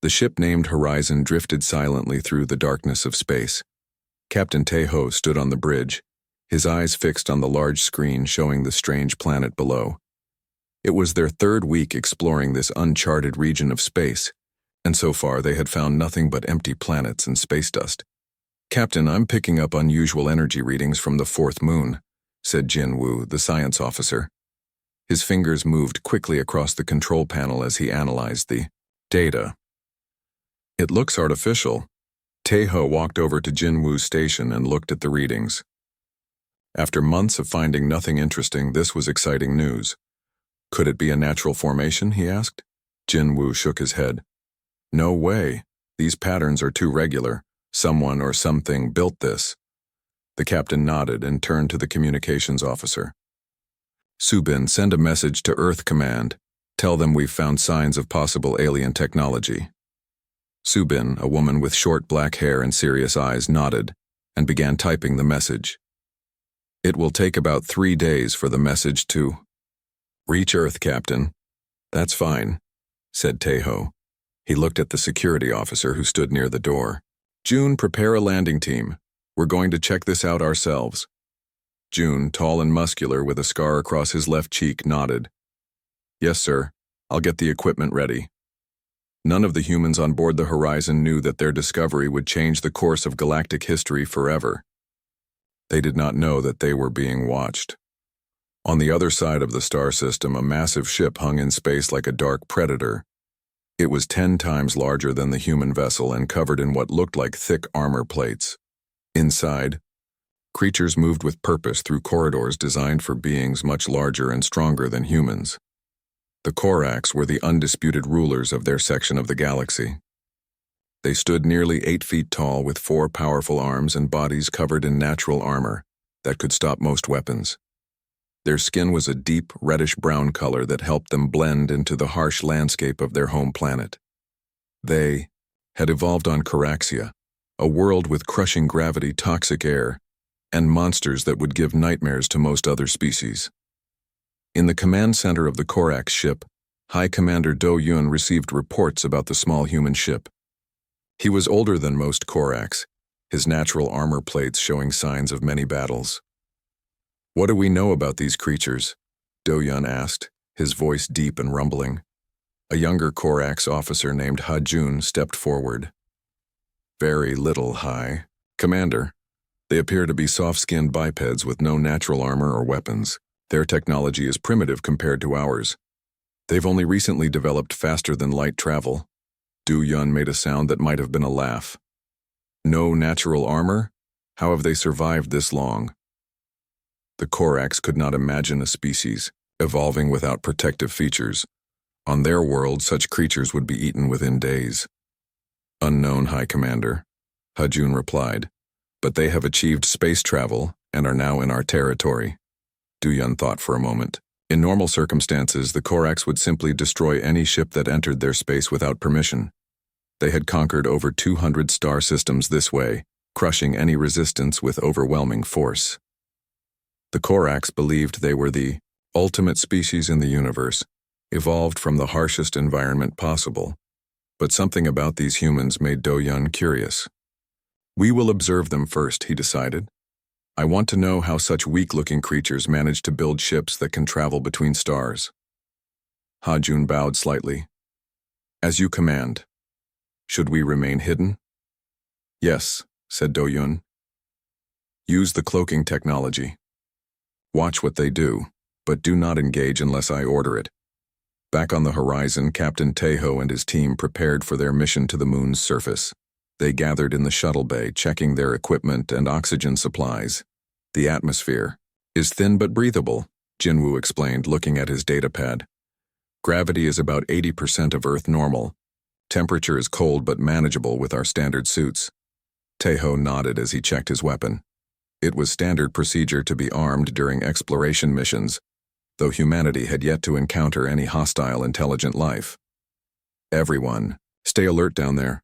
The ship named Horizon drifted silently through the darkness of space. Captain Tejo stood on the bridge, his eyes fixed on the large screen showing the strange planet below. It was their third week exploring this uncharted region of space, and so far they had found nothing but empty planets and space dust. "Captain, I'm picking up unusual energy readings from the fourth moon," said Jin Woo, the science officer. His fingers moved quickly across the control panel as he analyzed the data. "It looks artificial." Tejo walked over to Jin Woo's station and looked at the readings. After months of finding nothing interesting, this was exciting news. "Could it be a natural formation?" he asked. Jin Woo shook his head. "No way. These patterns are too regular. Someone or something built this." The captain nodded and turned to the communications officer. "Subin, send a message to Earth Command. Tell them we've found signs of possible alien technology." Subin, a woman with short black hair and serious eyes, nodded and began typing the message. "It will take about 3 days for the message to reach Earth, Captain." "That's fine," said Tejo. He looked at the security officer who stood near the door. "June, prepare a landing team. We're going to check this out ourselves." June, tall and muscular with a scar across his left cheek, nodded. "Yes, sir. I'll get the equipment ready." None of the humans on board the Horizon knew that their discovery would change the course of galactic history forever. They did not know that they were being watched. On the other side of the star system, a massive ship hung in space like a dark predator. It was 10 times larger than the human vessel and covered in what looked like thick armor plates. Inside, creatures moved with purpose through corridors designed for beings much larger and stronger than humans. The Orcs were the undisputed rulers of their section of the galaxy. They stood nearly 8 feet tall with 4 powerful arms and bodies covered in natural armor that could stop most weapons. Their skin was a deep, reddish-brown color that helped them blend into the harsh landscape of their home planet. They had evolved on Caraxia, a world with crushing gravity, toxic air, and monsters that would give nightmares to most other species. In the command center of the Orcs ship, High Commander Do Yun received reports about the small human ship. He was older than most Orcs, his natural armor plates showing signs of many battles. "What do we know about these creatures?" Do Yun asked, his voice deep and rumbling. A younger Orcs officer named Ha Jun stepped forward. "Very little, High Commander. They appear to be soft-skinned bipeds with no natural armor or weapons. Their technology is primitive compared to ours. They've only recently developed faster-than-light travel." Do Yun made a sound that might have been a laugh. "No natural armor? How have they survived this long?" The Orcs could not imagine a species evolving without protective features. On their world, such creatures would be eaten within days. "Unknown, High Commander," Ha Jun replied, "but they have achieved space travel and are now in our territory." Du Yun thought for a moment. In normal circumstances, the Orcs would simply destroy any ship that entered their space without permission. They had conquered over 200 star systems this way, crushing any resistance with overwhelming force. The Orcs believed they were the ultimate species in the universe, evolved from the harshest environment possible. But something about these humans made Do Yun curious. "We will observe them first," he decided. "I want to know how such weak-looking creatures manage to build ships that can travel between stars." Ha Jun bowed slightly. "As you command. Should we remain hidden?" "Yes," said Do Yun. "Use the cloaking technology. Watch what they do, but do not engage unless I order it." Back on the Horizon, Captain Tejo and his team prepared for their mission to the moon's surface. They gathered in the shuttle bay, checking their equipment and oxygen supplies. "The atmosphere is thin but breathable," Jin Woo explained, looking at his datapad. "Gravity is about 80% of Earth normal. Temperature is cold but manageable with our standard suits." Tejo nodded as he checked his weapon. It was standard procedure to be armed during exploration missions, though humanity had yet to encounter any hostile intelligent life. "Everyone, stay alert down there.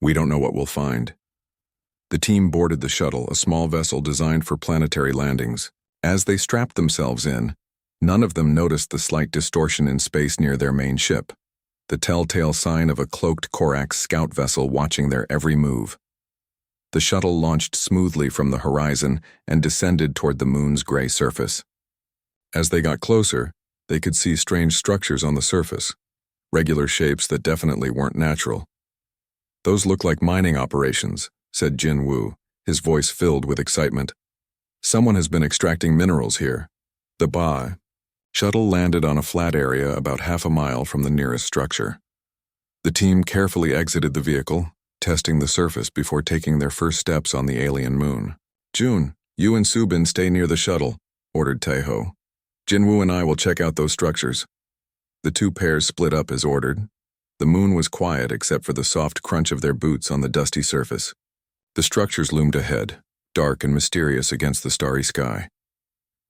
We don't know what we'll find." The team boarded the shuttle, a small vessel designed for planetary landings. As they strapped themselves in, none of them noticed the slight distortion in space near their main ship. the telltale sign of a cloaked Korax scout vessel watching their every move. The shuttle launched smoothly from the horizon and descended toward the moon's gray surface. As they got closer, they could see strange structures on the surface, regular shapes that definitely weren't natural. "Those look like mining operations," said Jin Woo, his voice filled with excitement. "Someone has been extracting minerals here." The Ba shuttle landed on a flat area about half a mile from the nearest structure. The team carefully exited the vehicle, testing the surface before taking their first steps on the alien moon. "June, you and Subin stay near the shuttle," ordered Taeho. "Jinwoo and I will check out those structures." The two pairs split up as ordered. The moon was quiet except for the soft crunch of their boots on the dusty surface. The structures loomed ahead, dark and mysterious against the starry sky.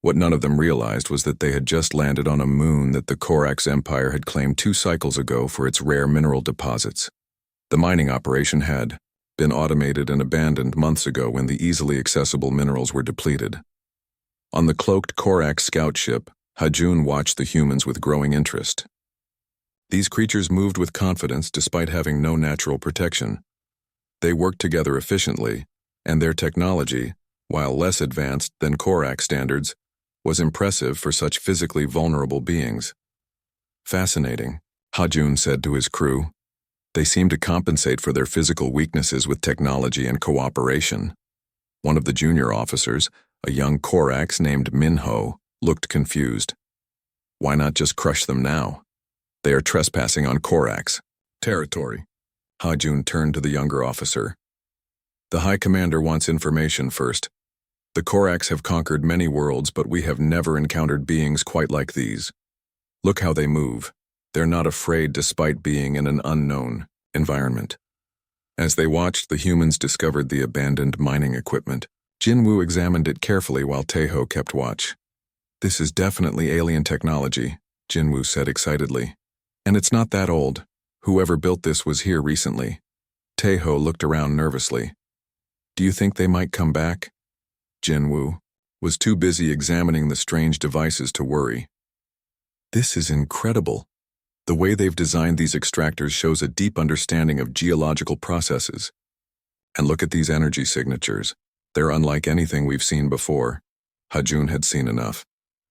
What none of them realized was that they had just landed on a moon that the Korax Empire had claimed 2 cycles ago for its rare mineral deposits. The mining operation had been automated and abandoned months ago when the easily accessible minerals were depleted. On the cloaked Korax scout ship, Hajun watched the humans with growing interest. These creatures moved with confidence despite having no natural protection. They worked together efficiently, and their technology, while less advanced than Korax standards, was impressive for such physically vulnerable beings. "Fascinating," Hajun said to his crew. "They seem to compensate for their physical weaknesses with technology and cooperation." One of the junior officers, a young Korax named Minho, looked confused. "Why not just crush them now? They are trespassing on Korax territory." Hajun turned to the younger officer. "The High Commander wants information first. The Korax have conquered many worlds, but we have never encountered beings quite like these. Look how they move. They're not afraid despite being in an unknown environment." As they watched, the humans discovered the abandoned mining equipment. Jinwoo examined it carefully while Taeho kept watch. "This is definitely alien technology," Jinwoo said excitedly. "And it's not that old. Whoever built this was here recently." Taeho looked around nervously. "Do you think they might come back?" Jinwoo was too busy examining the strange devices to worry. "This is incredible. The way they've designed these extractors shows a deep understanding of geological processes. And look at these energy signatures. They're unlike anything we've seen before." Hajun had seen enough.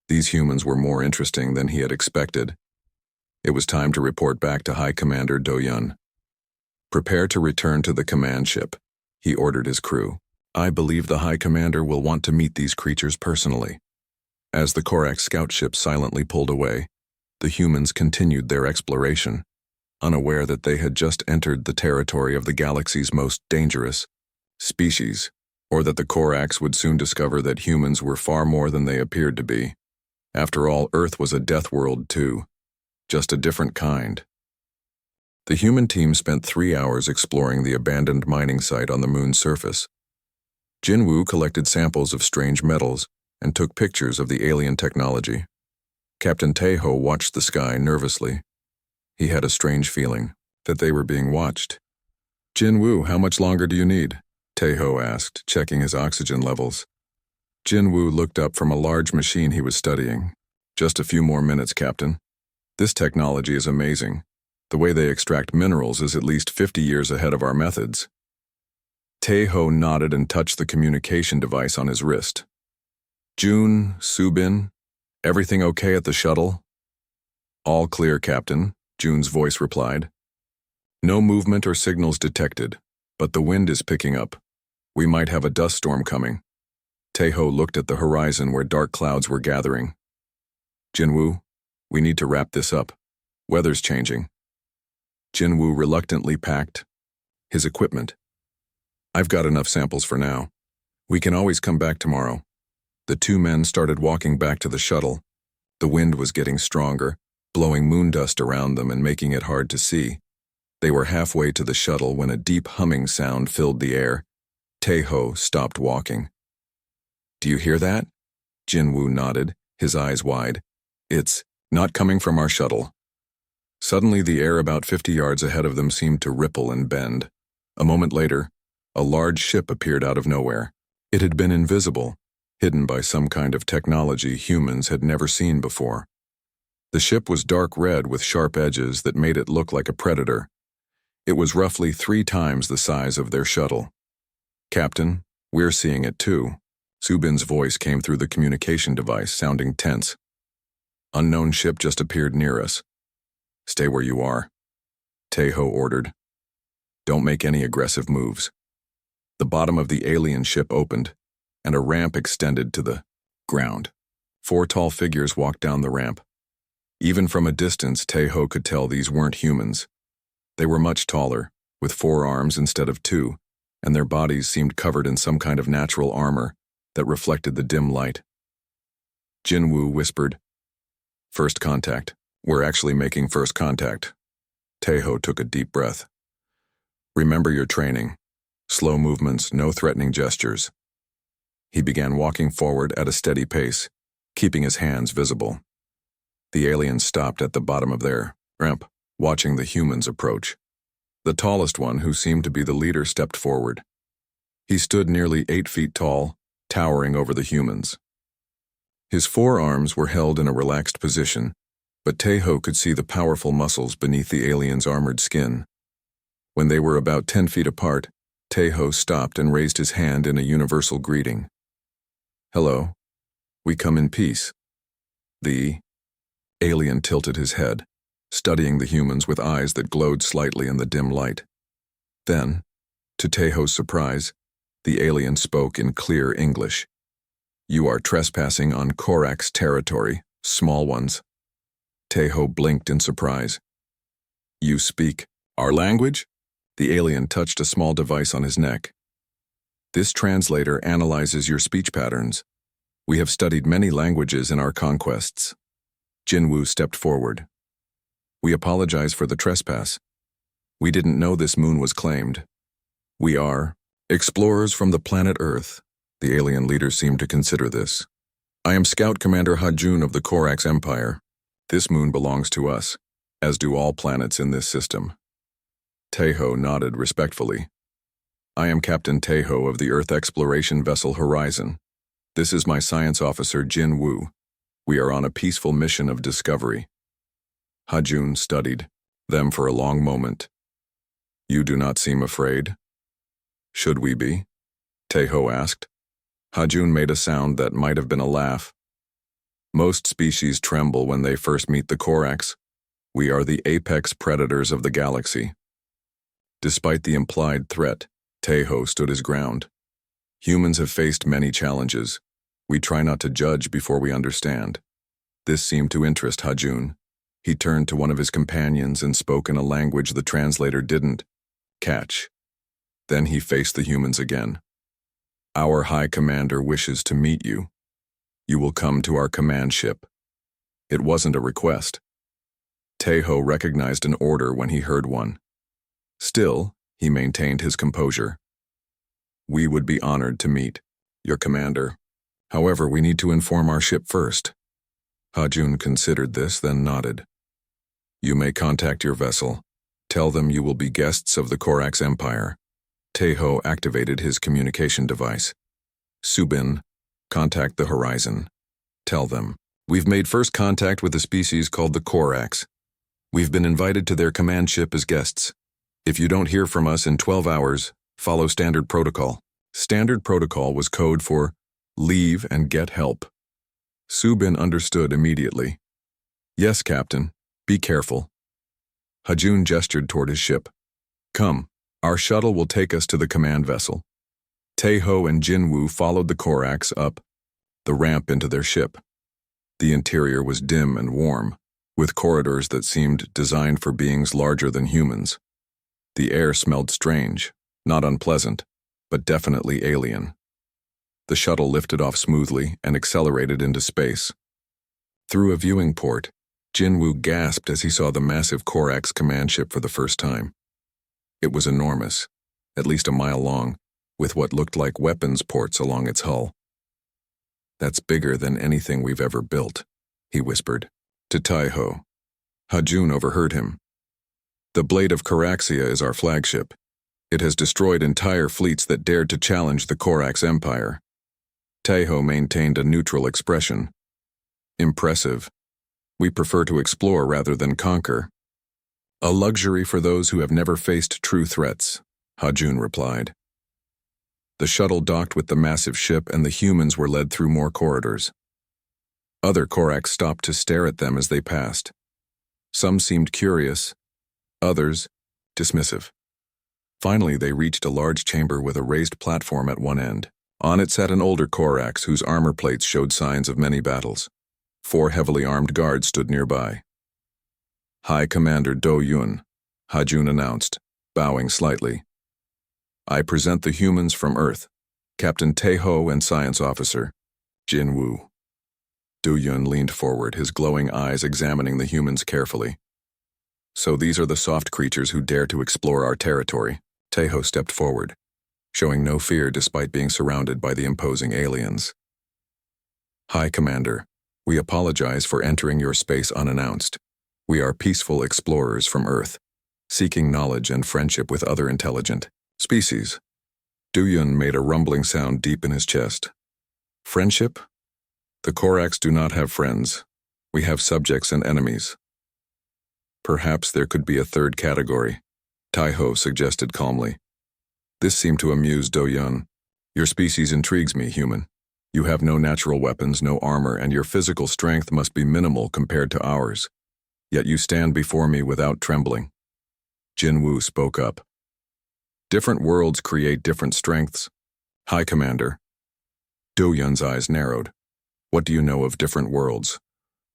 These humans were more interesting than he had expected. It was time to report back to High Commander Do-Yun. "Prepare to return to the command ship," he ordered his crew. "I believe the High Commander will want to meet these creatures personally." As the Korax scout ship silently pulled away, the humans continued their exploration, unaware that they had just entered the territory of the galaxy's most dangerous species, or that the Korax would soon discover that humans were far more than they appeared to be. After all, Earth was a death world too, just a different kind. The human team spent 3 hours exploring the abandoned mining site on the moon's surface. Jinwoo collected samples of strange metals and took pictures of the alien technology. Captain Taeho watched the sky nervously. He had a strange feeling that they were being watched. "Jinwoo, how much longer do you need?" Taeho asked, checking his oxygen levels. Jinwoo looked up from a large machine he was studying. "Just a few more minutes, Captain. This technology is amazing. The way they extract minerals is at least 50 years ahead of our methods." Taeho nodded and touched the communication device on his wrist. "June, Subin, everything okay at the shuttle?" "All clear, Captain," June's voice replied. "No movement or signals detected, but the wind is picking up. We might have a dust storm coming." Taeho looked at the horizon where dark clouds were gathering. "Jinwoo, we need to wrap this up. Weather's changing." Jinwoo reluctantly packed his equipment. "I've got enough samples for now. We can always come back tomorrow." The two men started walking back to the shuttle. The wind was getting stronger, blowing moon dust around them and making it hard to see. They were halfway to the shuttle when a deep humming sound filled the air. Taeho stopped walking. "Do you hear that?" Jinwoo nodded, his eyes wide. "It's not coming from our shuttle." Suddenly the air about 50 yards ahead of them seemed to ripple and bend. A moment later, a large ship appeared out of nowhere. It had been invisible, hidden by some kind of technology humans had never seen before. The ship was dark red with sharp edges that made it look like a predator. It was roughly 3 times the size of their shuttle. "Captain, we're seeing it too." Subin's voice came through the communication device, sounding tense. "Unknown ship just appeared near us." "Stay where you are," Taeho ordered. "Don't make any aggressive moves." The bottom of the alien ship opened, and a ramp extended to the ground. 4 tall figures walked down the ramp. Even from a distance, Taeho could tell these weren't humans. They were much taller, with 4 arms instead of 2, and their bodies seemed covered in some kind of natural armor that reflected the dim light. Jinwoo whispered, "First contact. We're actually making first contact." Taeho took a deep breath. "Remember your training. Slow movements, no threatening gestures." He began walking forward at a steady pace, keeping his hands visible. The aliens stopped at the bottom of their ramp, watching the humans approach. The tallest one, who seemed to be the leader, stepped forward. He stood nearly 8 feet tall, towering over the humans. His 4 arms were held in a relaxed position, but Taeho could see the powerful muscles beneath the alien's armored skin. When they were about 10 feet apart, Taeho stopped and raised his hand in a universal greeting. "Hello. We come in peace." The alien tilted his head, studying the humans with eyes that glowed slightly in the dim light. Then, to Taeho's surprise, the alien spoke in clear English. "You are trespassing on Korax territory, small ones." Taeho blinked in surprise. "You speak our language?" The alien touched a small device on his neck. "This translator analyzes your speech patterns. We have studied many languages in our conquests." Jinwoo stepped forward. "We apologize for the trespass. We didn't know this moon was claimed. We are explorers from the planet Earth." The alien leader seemed to consider this. "I am Scout Commander Hajun of the Korax Empire. This moon belongs to us, as do all planets in this system." Taeho nodded respectfully. "I am Captain Taeho of the Earth exploration vessel Horizon. This is my science officer Jin Woo. We are on a peaceful mission of discovery." Hajun studied them for a long moment. "You do not seem afraid." "Should we be?" Taeho asked. Hajun made a sound that might have been a laugh. "Most species tremble when they first meet the Korax. We are the apex predators of the galaxy." Despite the implied threat, Taeho stood his ground. "Humans have faced many challenges. We try not to judge before we understand." This seemed to interest Hajun. He turned to one of his companions and spoke in a language the translator didn't catch. Then he faced the humans again. "Our High Commander wishes to meet you. You will come to our command ship." It wasn't a request. Taeho recognized an order when he heard one. Still, he maintained his composure. "We would be honored to meet your commander. However, we need to inform our ship first." Hajun considered this, then nodded. "You may contact your vessel. Tell them you will be guests of the Korax Empire." Taeho activated his communication device. "Subin, contact the Horizon. Tell them, we've made first contact with a species called the Korax. We've been invited to their command ship as guests. If you don't hear from us in 12 hours, follow standard protocol." Standard protocol was code for leave and get help. Subin understood immediately. "Yes, Captain. Be careful." Hajun gestured toward his ship. "Come, our shuttle will take us to the command vessel." Taeho and Jinwoo followed the Korax up the ramp into their ship. The interior was dim and warm, with corridors that seemed designed for beings larger than humans. The air smelled strange, not unpleasant, but definitely alien. The shuttle lifted off smoothly and accelerated into space. Through a viewing port, Jinwoo gasped as he saw the massive Korax command ship for the first time. It was enormous, at least a mile long, with what looked like weapons ports along its hull. "That's bigger than anything we've ever built," he whispered to Taeho. Hajun overheard him. "The Blade of Koraxia is our flagship. It has destroyed entire fleets that dared to challenge the Korax Empire." Taeho maintained a neutral expression. "Impressive. We prefer to explore rather than conquer. A luxury for those who have never faced true threats, Hajun replied. The shuttle docked with the massive ship and the humans were led through more corridors. Other Korax stopped to stare at them as they passed. Some seemed curious, others dismissive. Finally, they reached a large chamber with a raised platform at one end. On it sat an older Korax whose armor plates showed signs of many battles. 4 heavily armed guards stood nearby. High Commander Do Yun, Hajun announced, bowing slightly. I present the humans from Earth, Captain Tae-ho and Science Officer Jin Woo. Do Yun leaned forward, his glowing eyes examining the humans carefully. So these are the soft creatures who dare to explore our territory. Tae-ho stepped forward, showing no fear despite being surrounded by the imposing aliens. High Commander, we apologize for entering your space unannounced. We are peaceful explorers from Earth, seeking knowledge and friendship with other intelligent species. Do Yun made a rumbling sound deep in his chest. Friendship? The Korax do not have friends. We have subjects and enemies. Perhaps there could be a third category, Tai-ho suggested calmly. This seemed to amuse Do Yun. Your species intrigues me, human. You have no natural weapons, no armor, and your physical strength must be minimal compared to ours. Yet you stand before me without trembling. Jin Woo spoke up. Different worlds create different strengths. High Commander. Do Yun's eyes narrowed. What do you know of different worlds?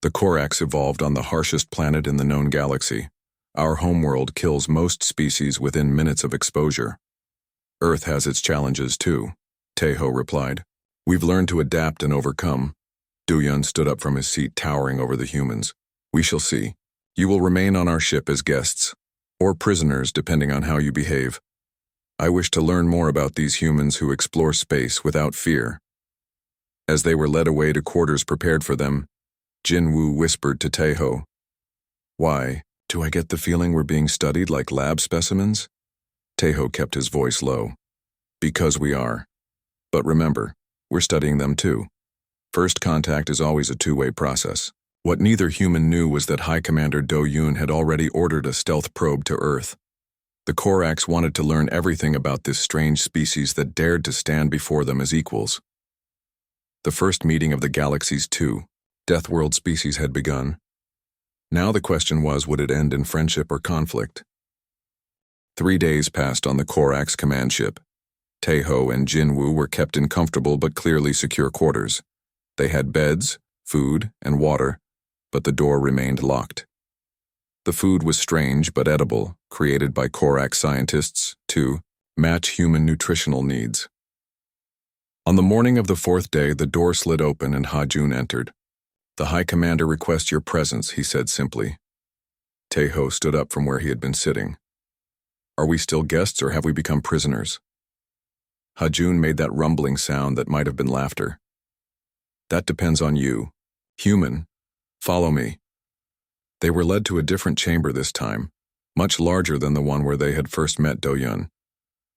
The Korax evolved on the harshest planet in the known galaxy. Our homeworld kills most species within minutes of exposure. Earth has its challenges too, Tae-ho replied. We've learned to adapt and overcome. Do Yun stood up from his seat, towering over the humans. We shall see. You will remain on our ship as guests, or prisoners depending on how you behave. I wish to learn more about these humans who explore space without fear. As they were led away to quarters prepared for them, Jin Woo whispered to Tae-ho. Why, do I get the feeling we're being studied like lab specimens? Tae-ho kept his voice low. Because we are. But remember, we're studying them too. First contact is always a two-way process. What neither human knew was that High Commander Do Yun had already ordered a stealth probe to Earth. The Korax wanted to learn everything about this strange species that dared to stand before them as equals. The first meeting of the galaxy's 2 Deathworld species had begun. Now the question was, would it end in friendship or conflict? 3 days passed on the Korax command ship. Tae-ho and Jin Woo were kept in comfortable but clearly secure quarters. They had beds, food, and water, but the door remained locked. The food was strange but edible, created by Korax scientists to match human nutritional needs. On the morning of the 4th day, the door slid open and Hajun entered. The High Commander requests your presence, he said simply. Tae-ho stood up from where he had been sitting. Are we still guests or have we become prisoners? Hajun made that rumbling sound that might have been laughter. That depends on you. Human, follow me. They were led to a different chamber this time, much larger than the one where they had first met Do Yun.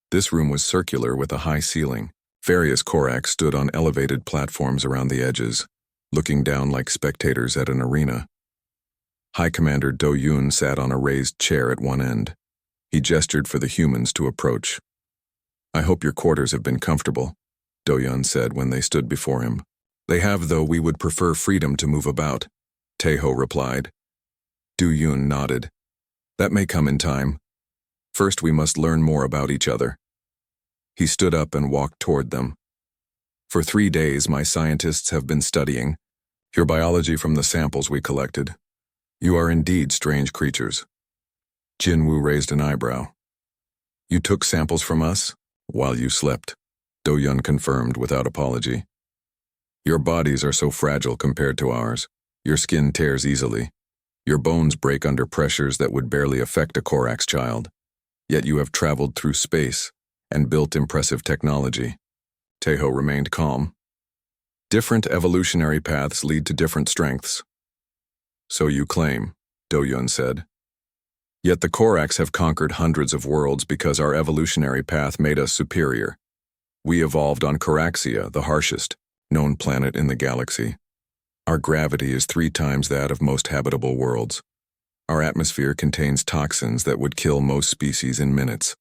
This room was circular with a high ceiling. Various Korax stood on elevated platforms around the edges, looking down like spectators at an arena. High Commander Do Yun sat on a raised chair at one end. He gestured for the humans to approach. I hope your quarters have been comfortable, Do Yun said when they stood before him. They have, though we would prefer freedom to move about, Tae-ho replied. Do Yun nodded. That may come in time. First we must learn more about each other. He stood up and walked toward them. For 3 days my scientists have been studying your biology from the samples we collected. You are indeed strange creatures. Jin Woo raised an eyebrow. You took samples from us? While you slept, Do Yun confirmed without apology. Your bodies are so fragile compared to ours. Your skin tears easily. Your bones break under pressures that would barely affect a Korax child. Yet you have traveled through space and built impressive technology. Tae-ho remained calm. Different evolutionary paths lead to different strengths. So you claim, Do Yun said. Yet the Korax have conquered hundreds of worlds because our evolutionary path made us superior. We evolved on Koraxia, the harshest known planet in the galaxy. Our gravity is 3 times that of most habitable worlds. Our atmosphere contains toxins that would kill most species in minutes.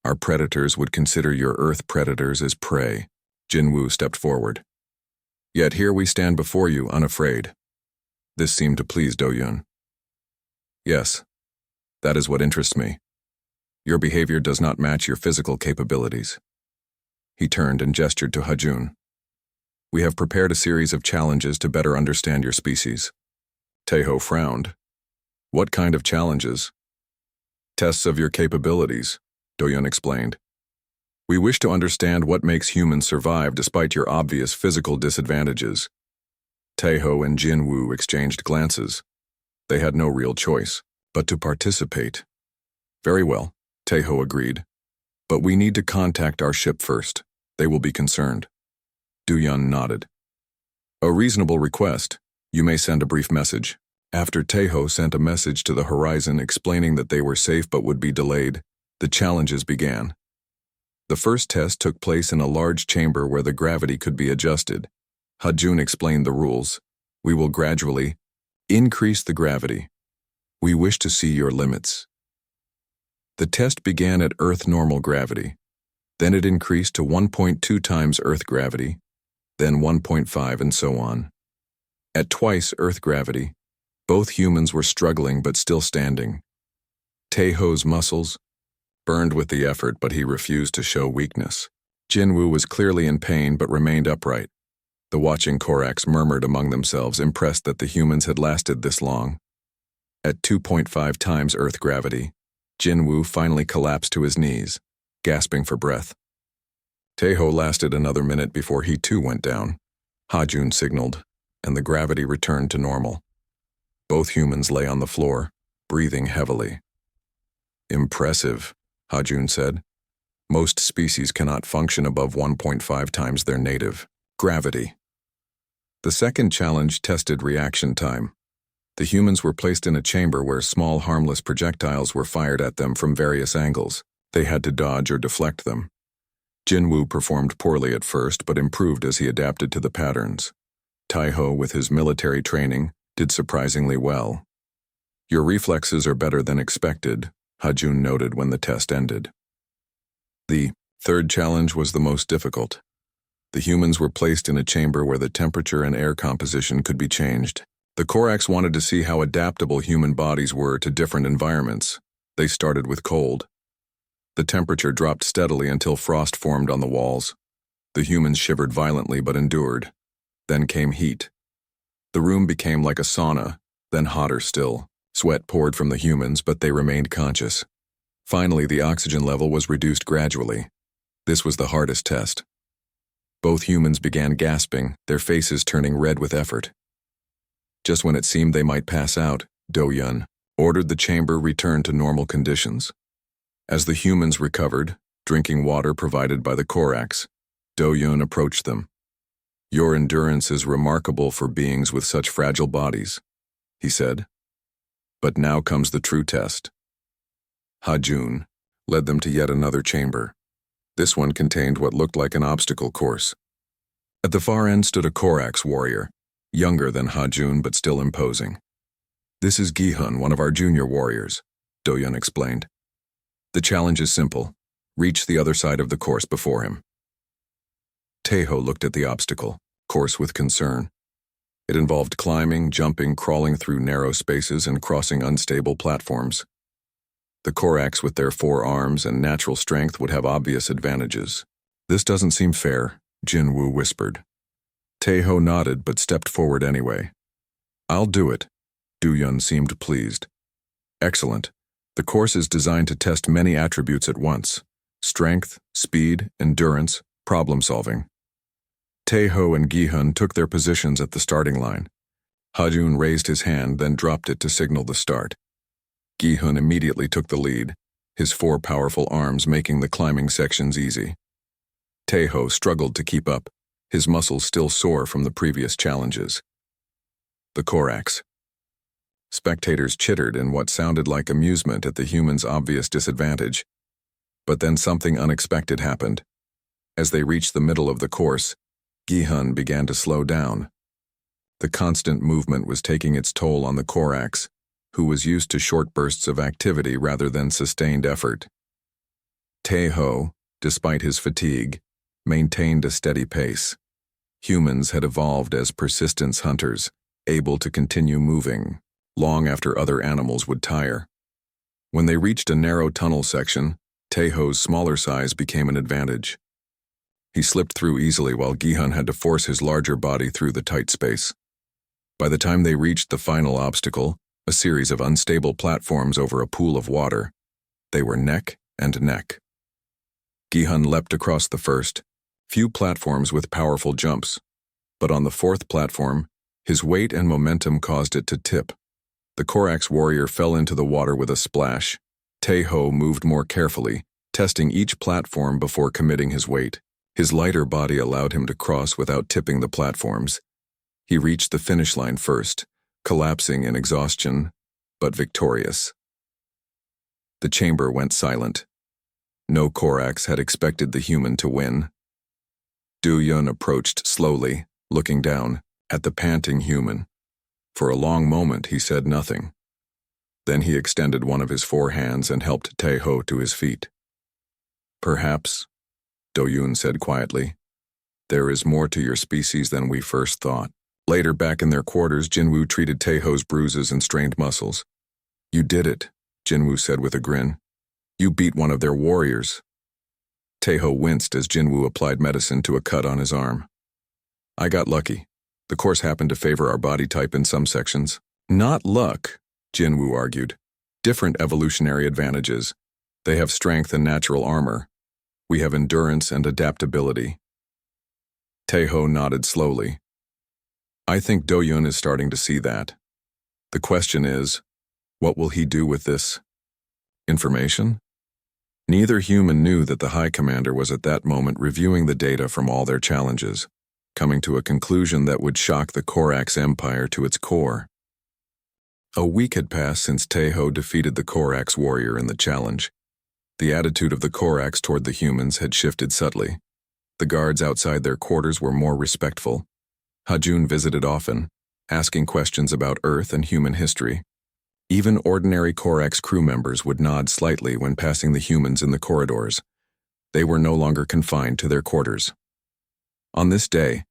Our predators would consider your Earth predators as prey. Jinwoo stepped forward. Yet here we stand before you, unafraid. This seemed to please Do-yun. Yes, that is what interests me. Your behavior does not match your physical capabilities. He turned and gestured to Hajun. We have prepared a series of challenges to better understand your species. Taeho frowned. What kind of challenges? Tests of your capabilities, Do-yun explained. We wish to understand what makes humans survive despite your obvious physical disadvantages. Taeho and Jinwoo exchanged glances. They had no real choice but to participate. Very well, Taeho agreed. But we need to contact our ship first. They will be concerned. Do-yun nodded. A reasonable request. You may send a brief message. After Taeho sent a message to the horizon explaining that they were safe but would be delayed, the challenges began. The first test took place in a large chamber where the gravity could be adjusted. Hajun explained the rules. We will gradually increase the gravity. We wish to see your limits. The test began at Earth normal gravity. Then it increased to 1.2 times Earth gravity, then 1.5 and so on. At twice Earth gravity, both humans were struggling but still standing. Taeho's muscles burned with the effort, but he refused to show weakness. Jinwoo was clearly in pain but remained upright. The watching Korax murmured among themselves, impressed that the humans had lasted this long. At 2.5 times Earth gravity, Jinwoo finally collapsed to his knees, gasping for breath. Taeho lasted another minute before he too went down. Hajun signaled, and the gravity returned to normal. Both humans lay on the floor, breathing heavily. Impressive, Hajun said. Most species cannot function above 1.5 times their native gravity. The second challenge tested reaction time. The humans were placed in a chamber where small harmless projectiles were fired at them from various angles. They had to dodge or deflect them. Jinwoo performed poorly at first but improved as he adapted to the patterns. Taeho, with his military training, did surprisingly well. Your reflexes are better than expected, Hajun noted when the test ended. The third challenge was the most difficult. The humans were placed in a chamber where the temperature and air composition could be changed. The Korax wanted to see how adaptable human bodies were to different environments. They started with cold. The temperature dropped steadily until frost formed on the walls. The humans shivered violently but endured. Then came heat. The room became like a sauna, then hotter still. Sweat poured from the humans, but they remained conscious. Finally, the oxygen level was reduced gradually. This was the hardest test. Both humans began gasping, their faces turning red with effort. Just when it seemed they might pass out, Do-yun ordered the chamber return to normal conditions. As the humans recovered, drinking water provided by the Korax, Do-yun approached them. Your endurance is remarkable for beings with such fragile bodies, he said. But now comes the true test. Hajun led them to yet another chamber. This one contained what looked like an obstacle course. At the far end stood a Korax warrior, younger than Hajun but still imposing. This is Gi-hun, one of our junior warriors, Do-yun explained. The challenge is simple. Reach the other side of the course before him. Taeho looked at the obstacle course with concern. It involved climbing, jumping, crawling through narrow spaces, and crossing unstable platforms. The Korax with their 4 arms and natural strength would have obvious advantages. This doesn't seem fair, Jinwoo whispered. Taeho nodded but stepped forward anyway. I'll do it. Do-yun seemed pleased. Excellent. The course is designed to test many attributes at once: strength, speed, endurance, problem-solving. Taeho and Gi-hun took their positions at the starting line. Hajun raised his hand, then dropped it to signal the start. Gi-hun immediately took the lead, his 4 powerful arms making the climbing sections easy. Taeho struggled to keep up, his muscles still sore from the previous challenges. The Korax. Spectators chittered in what sounded like amusement at the humans' obvious disadvantage. But then something unexpected happened. As they reached the middle of the course, Gi-hun began to slow down. The constant movement was taking its toll on the Corax, who was used to short bursts of activity rather than sustained effort. Teho, despite his fatigue, maintained a steady pace. Humans had evolved as persistence hunters, able to continue moving, long after other animals would tire. When they reached a narrow tunnel section, Teho's smaller size became an advantage. He slipped through easily while Gihun had to force his larger body through the tight space. By the time they reached the final obstacle, a series of unstable platforms over a pool of water, they were neck and neck. Gihun leapt across the first, few platforms with powerful jumps, but on the fourth platform, his weight and momentum caused it to tip. The Corax warrior fell into the water with a splash. Teho moved more carefully, testing each platform before committing his weight. His lighter body allowed him to cross without tipping the platforms. He reached the finish line first, collapsing in exhaustion, but victorious. The chamber went silent. No Corax had expected the human to win. Du-Yun approached slowly, looking down at the panting human. For a long moment he said nothing. Then he extended one of his four hands and helped Teho to his feet. "Perhaps," Du-Yun said quietly, "there is more to your species than we first thought." Later, back in their quarters, Jinwoo treated Teho's bruises and strained muscles. "You did it," Jinwoo said with a grin. "You beat one of their warriors." Teho winced as Jinwoo applied medicine to a cut on his arm. "I got lucky. The course happened to favor our body type in some sections." "Not luck," Jinwoo argued. "Different evolutionary advantages. They have strength and natural armor. We have endurance and adaptability." Teho nodded slowly. "I think Do-Yun is starting to see that. The question is, what will he do with this information?" Neither human knew that the High Commander was at that moment reviewing the data from all their challenges, coming to a conclusion that would shock the Corax Empire to its core. A week had passed since Teho defeated the Corax warrior in the challenge. The attitude of the Corax toward the humans had shifted subtly. The guards outside their quarters were more respectful. Hajun visited often, asking questions about Earth and human history. Even ordinary Corax crew members would nod slightly when passing the humans in the corridors. They were no longer confined to their quarters. On this day,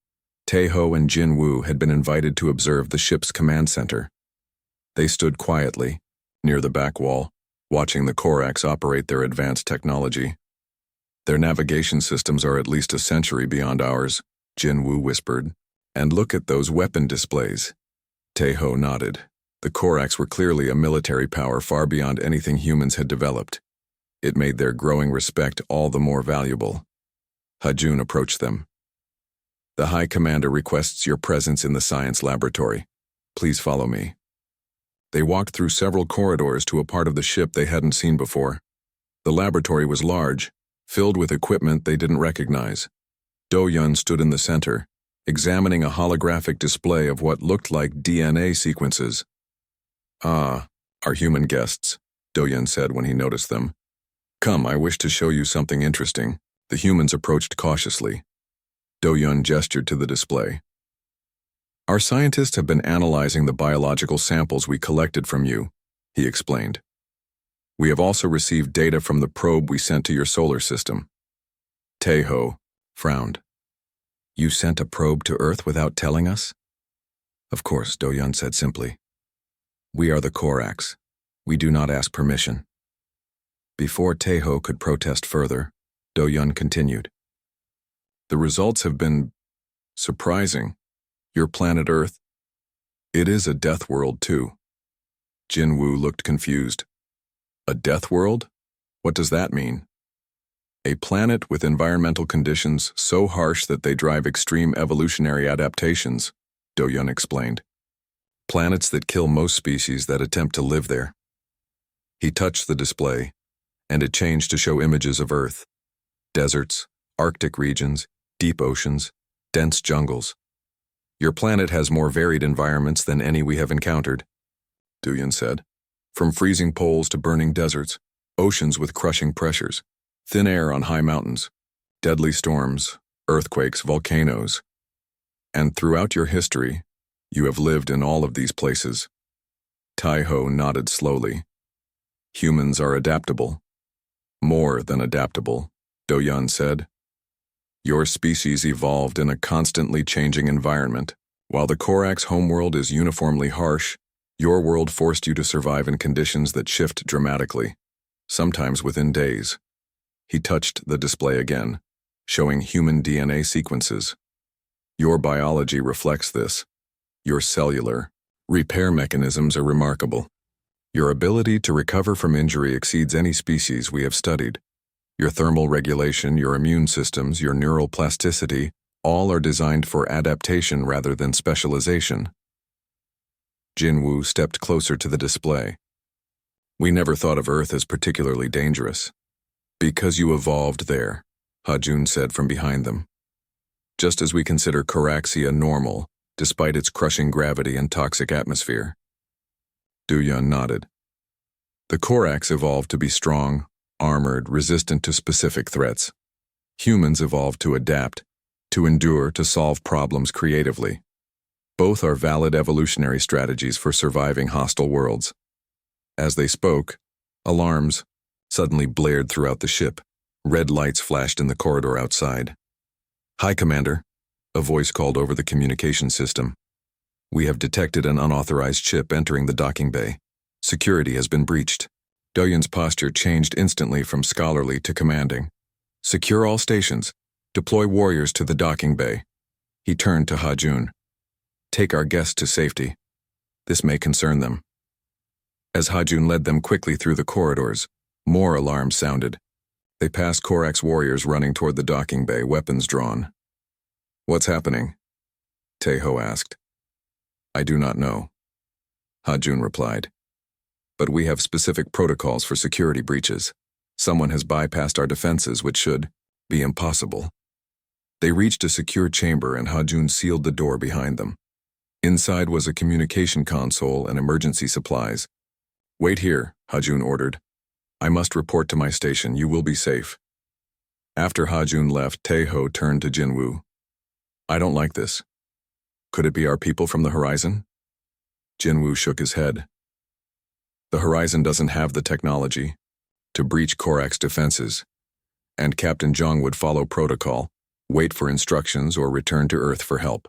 Teho and Jinwoo had been invited to observe the ship's command center. They stood quietly, near the back wall, watching the Corax operate their advanced technology. "Their navigation systems are at least a century beyond ours," Jinwoo whispered. "And look at those weapon displays." Teho nodded. The Corax were clearly a military power far beyond anything humans had developed. It made their growing respect all the more valuable. Hajun approached them. "The High Commander requests your presence in the science laboratory. Please follow me." They walked through several corridors to a part of the ship they hadn't seen before. The laboratory was large, filled with equipment they didn't recognize. Do-Yun stood in the center, examining a holographic display of what looked like DNA sequences. "Ah, our human guests," Do-Yun said when he noticed them. "Come, I wish to show you something interesting." The humans approached cautiously. Do-Yun gestured to the display. "Our scientists have been analyzing the biological samples we collected from you," he explained. "We have also received data from the probe we sent to your solar system." Teho frowned. "You sent a probe to Earth without telling us?" "Of course," Do-Yun said simply. "We are the Corax. We do not ask permission." Before Teho could protest further, Do-Yun continued. "The results have been surprising. Your planet Earth, it is a death world too." Jinwoo looked confused. "A death world? What does that mean?" "A planet with environmental conditions so harsh that they drive extreme evolutionary adaptations," Do-Yun explained. "Planets that kill most species that attempt to live there." He touched the display, and it changed to show images of Earth. Deserts, Arctic regions, deep oceans, dense jungles. "Your planet has more varied environments than any we have encountered," Du-Yun said. "From freezing poles to burning deserts, oceans with crushing pressures, thin air on high mountains, deadly storms, earthquakes, volcanoes. And throughout your history, You have lived in all of these places. Tai-Ho nodded slowly. Humans are adaptable. More than adaptable, Do-Yun said. Your species evolved in a constantly changing environment. While the Korax homeworld is uniformly harsh, your world forced you to survive in conditions that shift dramatically, sometimes within days. He touched the display again, showing human DNA sequences. Your biology reflects this. Your cellular repair mechanisms are remarkable. Your ability to recover from injury exceeds any species we have studied. Your thermal regulation, your immune systems, your neural plasticity, all are designed for adaptation rather than specialization. Jinwoo stepped closer to the display. We never thought of Earth as particularly dangerous. Because you evolved there, Ha-Jun said from behind them. Just as we consider Koraxia normal, despite its crushing gravity and toxic atmosphere. Do-Yun nodded. The Korax evolved to be strong, armored, resistant to specific threats. Humans evolved to adapt, to endure, to solve problems creatively. Both are valid evolutionary strategies for surviving hostile worlds. As they spoke, alarms suddenly blared throughout the ship. Red lights flashed in the corridor outside. "Hi, Commander," a voice called over the communication system. "We have detected an unauthorized ship entering the docking bay. Security has been breached." Do-Yun's posture changed instantly from scholarly to commanding. "Secure all stations. Deploy warriors to the docking bay." He turned to Ha-Jun. "Take our guests to safety. This may concern them." As Ha-Jun led them quickly through the corridors, more alarms sounded. They passed Korax warriors running toward the docking bay, weapons drawn. "What's happening?" Tai-Ho asked. "I do not know," Ha-Jun replied. "But we have specific protocols for security breaches. Someone has bypassed our defenses, which should be impossible." They reached a secure chamber and Ha-Jun sealed the door behind them. Inside was a communication console and emergency supplies. "Wait here," Ha-Jun ordered. "I must report to my station. You will be safe." After Ha-Jun left, Tai-Ho turned to Jinwoo. "I don't like this. Could it be our people from the Horizon?" Jinwoo shook his head. "The Horizon doesn't have the technology to breach Korax defenses, and Captain Zhang would follow protocol, wait for instructions, or return to Earth for help."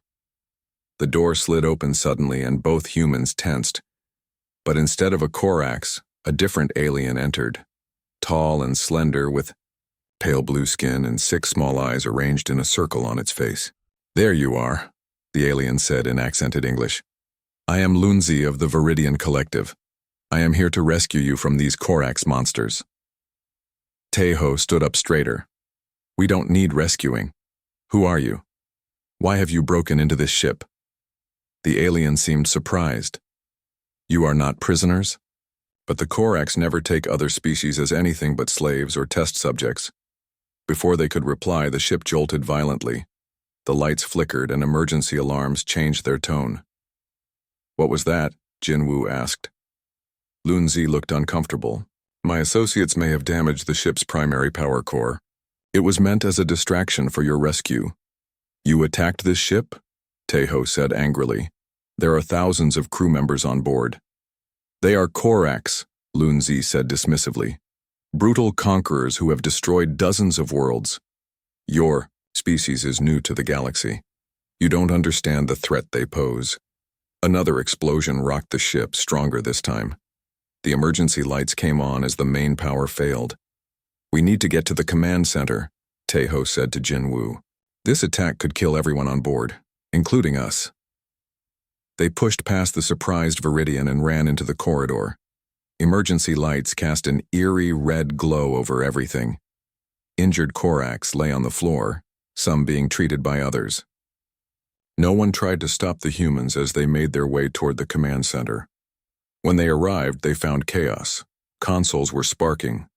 The door slid open suddenly and both humans tensed. But instead of a Korax, a different alien entered, tall and slender with pale blue skin and 6 small eyes arranged in a circle on its face. "There you are," the alien said in accented English. "I am Lunzi of the Viridian Collective. I am here to rescue you from these Korax monsters." Tai-Ho stood up straighter. "We don't need rescuing. Who are you? Why have you broken into this ship?" The alien seemed surprised. "You are not prisoners?" But the Korax never take other species as anything but slaves or test subjects. Before they could reply, the ship jolted violently. The lights flickered and emergency alarms changed their tone. "What was that?" Jinwoo asked. Lunzi looked uncomfortable. "My associates may have damaged the ship's primary power core. It was meant as a distraction for your rescue." "You attacked this ship?" Tai-Ho said angrily. "There are thousands of crew members on board." "They are Korax," Lunzi said dismissively. "Brutal conquerors who have destroyed dozens of worlds. Your species is new to the galaxy. You don't understand the threat they pose." Another explosion rocked the ship, stronger this time. The emergency lights came on as the main power failed. "We need to get to the command center," Tai-Ho said to Jinwoo. "This attack could kill everyone on board, including us." They pushed past the surprised Viridian and ran into the corridor. Emergency lights cast an eerie red glow over everything. Injured Korax lay on the floor, some being treated by others. No one tried to stop the humans as they made their way toward the command center. When they arrived, they found chaos. Consoles were sparking.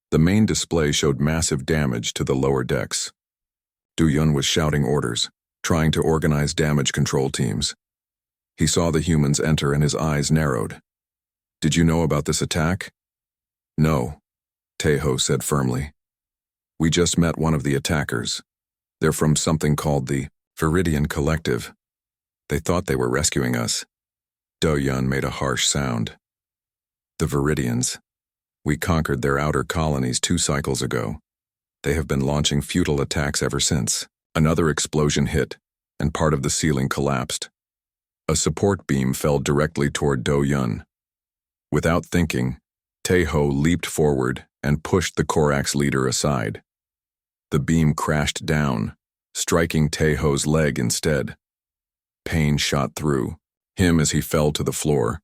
The main display showed massive damage to the lower decks. Do-Yun was shouting orders, trying to organize damage control teams. He saw the humans enter and his eyes narrowed. "Did you know about this attack?" "No," Tai-Ho said firmly. "We just met one of the attackers. They're from something called the Viridian Collective. They thought they were rescuing us. Do-yun made a harsh sound. The Viridians. We conquered their outer colonies 2 cycles ago. They have been launching futile attacks ever since. Another explosion hit, and part of the ceiling collapsed. A support beam fell directly toward Do-yun. Without thinking, Tae-ho leaped forward and pushed the Korax leader aside. The beam crashed down, striking Tae-ho's leg instead. Pain shot through him as he fell to the floor.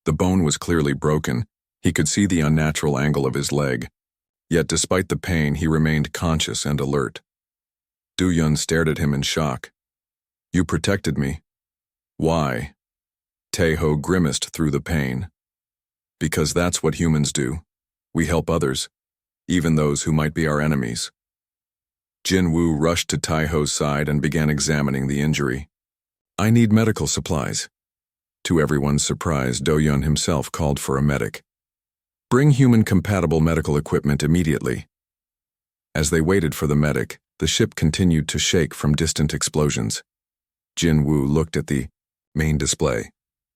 The bone was clearly broken. He could see the unnatural angle of his leg. Yet despite the pain, he remained conscious and alert. Do-yun stared at him in shock. "You protected me." "Why?" Tae-ho grimaced through the pain. "Because that's what humans do. We help others, even those who might be our enemies." Jin-woo rushed to Tae-ho's side and began examining the injury. "I need medical supplies." To everyone's surprise, Do-yun himself called for a medic. "Bring human-compatible medical equipment immediately." As they waited for the medic, the ship continued to shake from distant explosions. Jin-woo looked at the main display.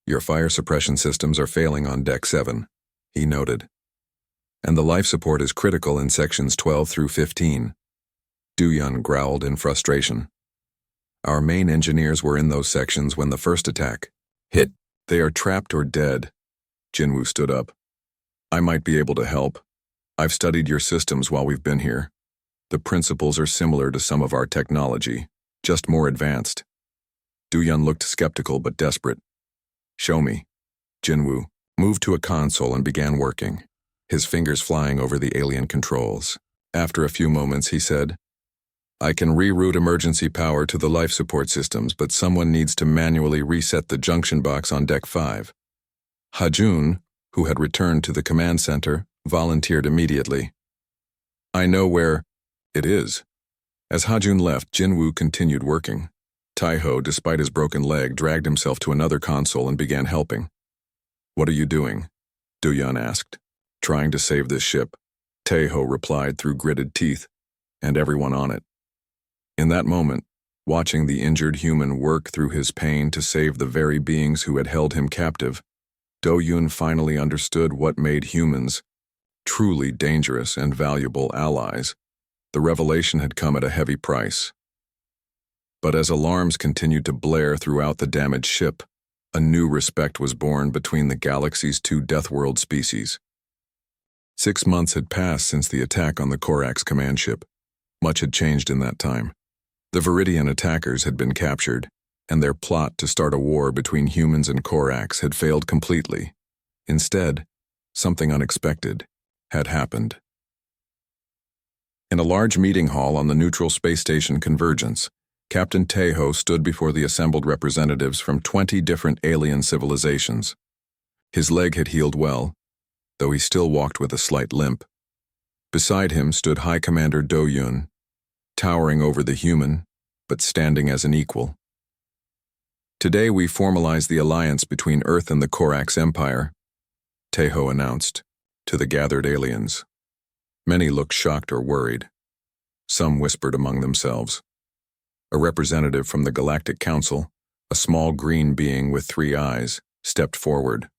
"Your fire suppression systems are failing on Deck 7, he noted. "And the life support is critical in sections 12 through 15. Do-yun growled in frustration. "Our main engineers were in those sections when the first attack hit. They are trapped or dead." Jin-woo stood up. "I might be able to help. I've studied your systems while we've been here. The principles are similar to some of our technology, just more advanced." Do-yun looked skeptical but desperate. "Show me." Jin-woo moved to a console and began working, his fingers flying over the alien controls. After a few moments, he said, "I can reroute emergency power to the life support systems, but someone needs to manually reset the junction box on Deck 5. Ha-jun, who had returned to the command center, volunteered immediately. "I know where it is." As Ha-jun left, Jin-woo continued working. Tae-ho, despite his broken leg, dragged himself to another console and began helping. "What are you doing?" Do-yun asked. "Trying to save this ship," Tae-ho replied through gritted teeth, "and everyone on it." In that moment, watching the injured human work through his pain to save the very beings who had held him captive, Do-yun finally understood what made humans truly dangerous and valuable allies. The revelation had come at a heavy price. But as alarms continued to blare throughout the damaged ship, a new respect was born between the galaxy's 2 Deathworld species. 6 months had passed since the attack on the Korax command ship. Much had changed in that time. The Viridian attackers had been captured, and their plot to start a war between humans and Korax had failed completely. Instead, something unexpected had happened. In a large meeting hall on the neutral space station Convergence, Captain Tae-ho stood before the assembled representatives from 20 different alien civilizations. His leg had healed well, though he still walked with a slight limp. Beside him stood High Commander Do-yun, towering over the human, but standing as an equal. "Today we formalize the alliance between Earth and the Korax Empire," Tae-ho announced to the gathered aliens. Many looked shocked or worried. Some whispered among themselves. A representative from the Galactic Council, a small green being with 3 eyes, stepped forward.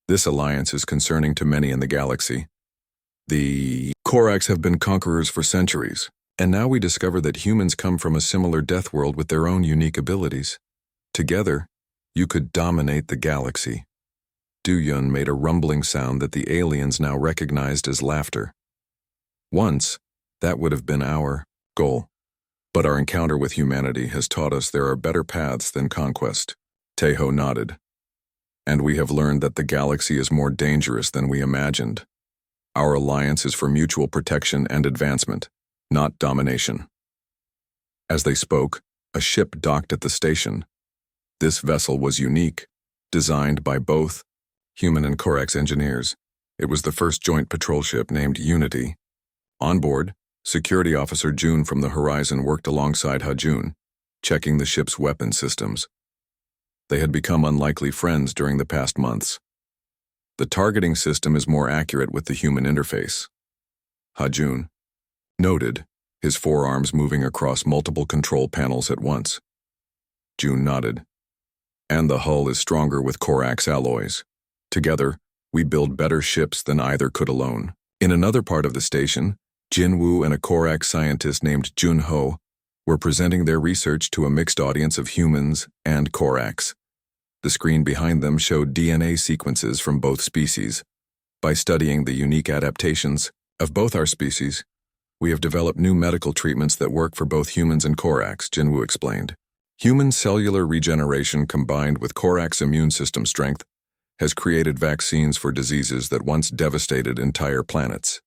"This alliance is concerning to many in the galaxy. The Korax have been conquerors for centuries, and now we discover that humans come from a similar death world with their own unique abilities. Together, you could dominate the galaxy." Do-yun made a rumbling sound that the aliens now recognized as laughter. "Once, that would have been our goal. But our encounter with humanity has taught us there are better paths than conquest." Tae-ho nodded. "And we have learned that the galaxy is more dangerous than we imagined. Our alliance is for mutual protection and advancement, not domination." As they spoke, a ship docked at the station. This vessel was unique, designed by both human and Korax engineers. It was the first joint patrol ship named Unity. On board, Security Officer Jun from the Horizon worked alongside Ha-jun, checking the ship's weapon systems. They had become unlikely friends during the past months. "The targeting system is more accurate with the human interface," Ha-jun noted, his forearms moving across multiple control panels at once. Jun nodded. And the hull is stronger with Corax alloys. Together, we build better ships than either could alone. In another part of the station, Jinwoo and a Corax scientist named Junho were presenting their research to a mixed audience of humans and Corax. The screen behind them showed DNA sequences from both species. By studying the unique adaptations of both our species, we have developed new medical treatments that work for both humans and Corax, Jinwoo explained. Human cellular regeneration combined with Corax immune system strength has created vaccines for diseases that once devastated entire planets.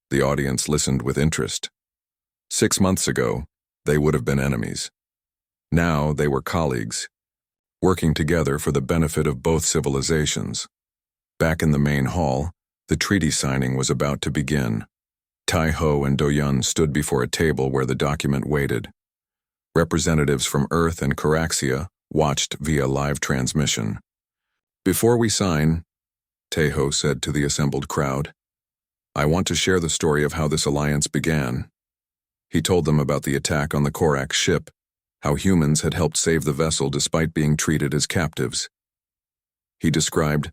The audience listened with interest. 6 months ago, they would have been enemies. Now they were colleagues, working together for the benefit of both civilizations. Back in the main hall, the treaty signing was about to begin. Tai-Ho and Do-Yun stood before a table where the document waited. Representatives from Earth and Coraxia watched via live transmission. "Before we sign," Tai-Ho said to the assembled crowd, "I want to share the story of how this alliance began." He told them about the attack on the Corax ship, how humans had helped save the vessel despite being treated as captives. He described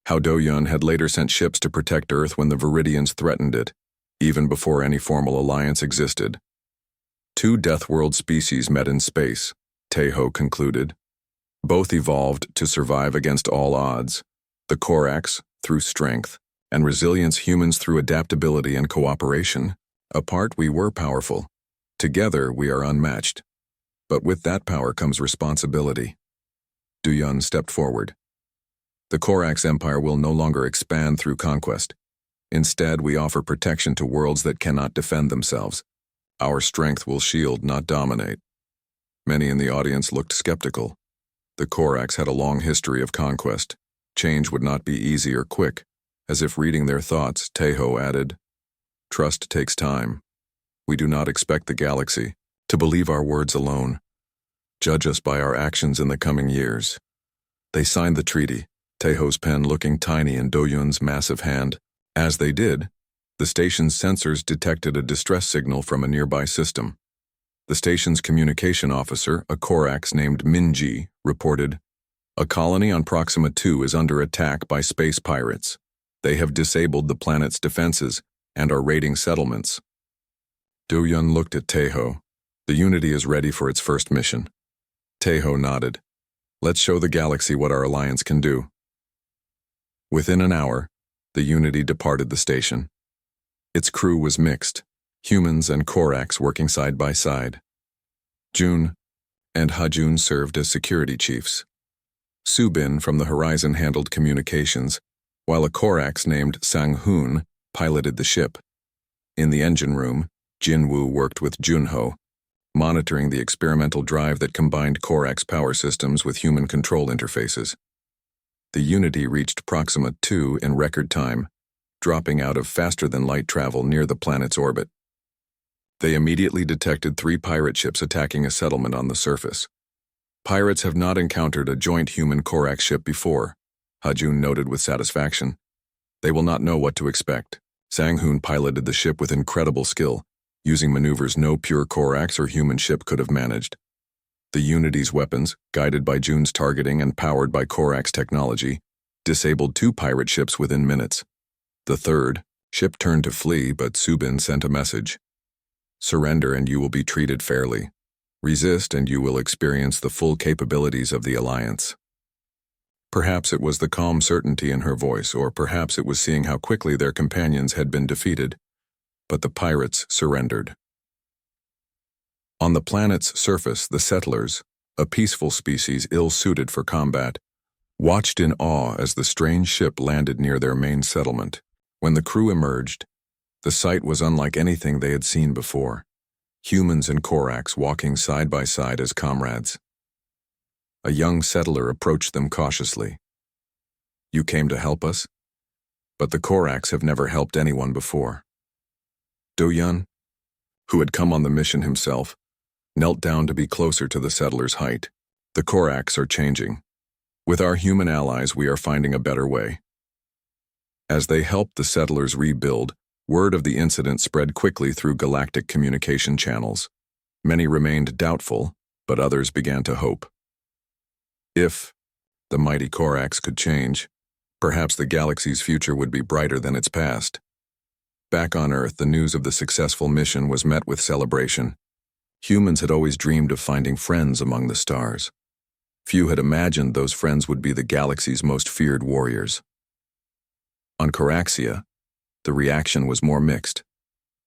how Do-Yun had later sent ships to protect Earth when the Viridians threatened it, even before any formal alliance existed. Two Deathworld species met in space, Tai-Ho concluded. Both evolved to survive against all odds, the Corax through strength, and resilience humans through adaptability and cooperation. Apart we were powerful. Together we are unmatched. But with that power comes responsibility. Do-Yun stepped forward. The Corax Empire will no longer expand through conquest. Instead, we offer protection to worlds that cannot defend themselves. Our strength will shield, not dominate. Many in the audience looked skeptical. The Corax had a long history of conquest. Change would not be easy or quick. As if reading their thoughts, Tai-Ho added, "Trust takes time. We do not expect the galaxy to believe our words alone. Judge us by our actions in the coming years." They signed the treaty, Tai-Ho's pen looking tiny in Do-Yun's massive hand. As they did, the station's sensors detected a distress signal from a nearby system. The station's communication officer, a Corax named Minji, reported, "A colony on Proxima 2 is under attack by space pirates. They have disabled the planet's defenses and are raiding settlements." Do-Yun looked at Tai-Ho. "The Unity is ready for its first mission." Tai-Ho nodded. "Let's show the galaxy what our alliance can do." Within an hour, the Unity departed the station. Its crew was mixed, humans and Corax working side by side. Jun and Ha-Jun served as security chiefs. Subin from the Horizon handled communications, while a Corax named Sang-Hoon piloted the ship. In the engine room, Jinwoo worked with Junho, monitoring the experimental drive that combined Corax power systems with human control interfaces. The Unity reached Proxima 2 in record time, dropping out of faster-than-light travel near the planet's orbit. They immediately detected 3 pirate ships attacking a settlement on the surface. Pirates have not encountered a joint human-Corax ship before, Ha-Jun noted with satisfaction. They will not know what to expect. Sang-Hoon piloted the ship with incredible skill, using maneuvers no pure Corax or human ship could have managed. The Unity's weapons, guided by Jun's targeting and powered by Corax technology, disabled 2 pirate ships within minutes. The third ship turned to flee, but Subin sent a message. "Surrender and you will be treated fairly. Resist and you will experience the full capabilities of the Alliance." Perhaps it was the calm certainty in her voice, or perhaps it was seeing how quickly their companions had been defeated, but the pirates surrendered. On the planet's surface, the settlers, a peaceful species ill-suited for combat, watched in awe as the strange ship landed near their main settlement. When the crew emerged, the sight was unlike anything they had seen before. Humans and Corax walking side by side as comrades. A young settler approached them cautiously. "You came to help us?" But the Corax have never helped anyone before. Do-Yun, who had come on the mission himself, knelt down to be closer to the settler's height. "The Corax are changing. With our human allies, we are finding a better way." As they helped the settlers rebuild, word of the incident spread quickly through galactic communication channels. Many remained doubtful, but others began to hope. If the mighty Corax could change, perhaps the galaxy's future would be brighter than its past. Back on Earth, the news of the successful mission was met with celebration. Humans had always dreamed of finding friends among the stars. Few had imagined those friends would be the galaxy's most feared warriors. On Coraxia, the reaction was more mixed.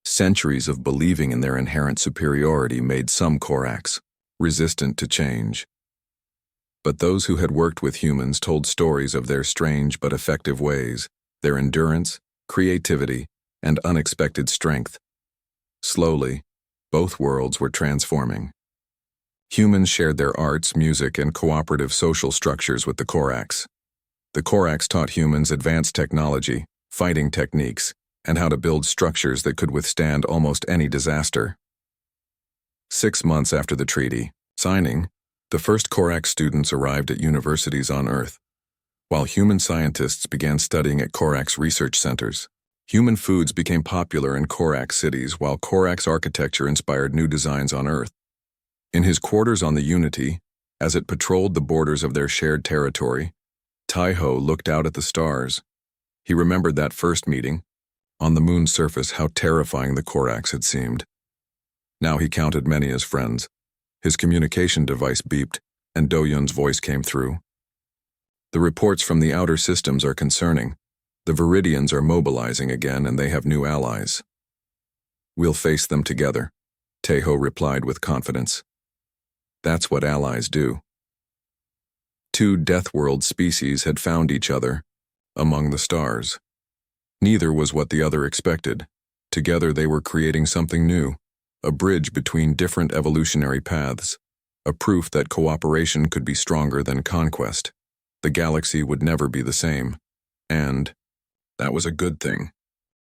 Centuries of believing in their inherent superiority made some Corax resistant to change. But those who had worked with humans told stories of their strange but effective ways, their endurance, creativity, and unexpected strength. Slowly, both worlds were transforming. Humans shared their arts, music, and cooperative social structures with the Corax. The Corax taught humans advanced technology, fighting techniques, and how to build structures that could withstand almost any disaster. 6 months after the treaty signing, the first Corax students arrived at universities on Earth. While human scientists began studying at Corax research centers, human foods became popular in Corax cities while Corax architecture inspired new designs on Earth. In his quarters on the Unity, as it patrolled the borders of their shared territory, Taiho looked out at the stars. He remembered that first meeting, on the moon's surface, how terrifying the Corax had seemed. Now he counted many as friends. His communication device beeped, and Do-Yun's voice came through. The reports from the outer systems are concerning. The Viridians are mobilizing again, and they have new allies. We'll face them together, Taiho replied with confidence. That's what allies do. 2 Deathworld species had found each other among the stars. Neither was what the other expected. Together they were creating something new, a bridge between different evolutionary paths, a proof that cooperation could be stronger than conquest. The galaxy would never be the same, and that was a good thing.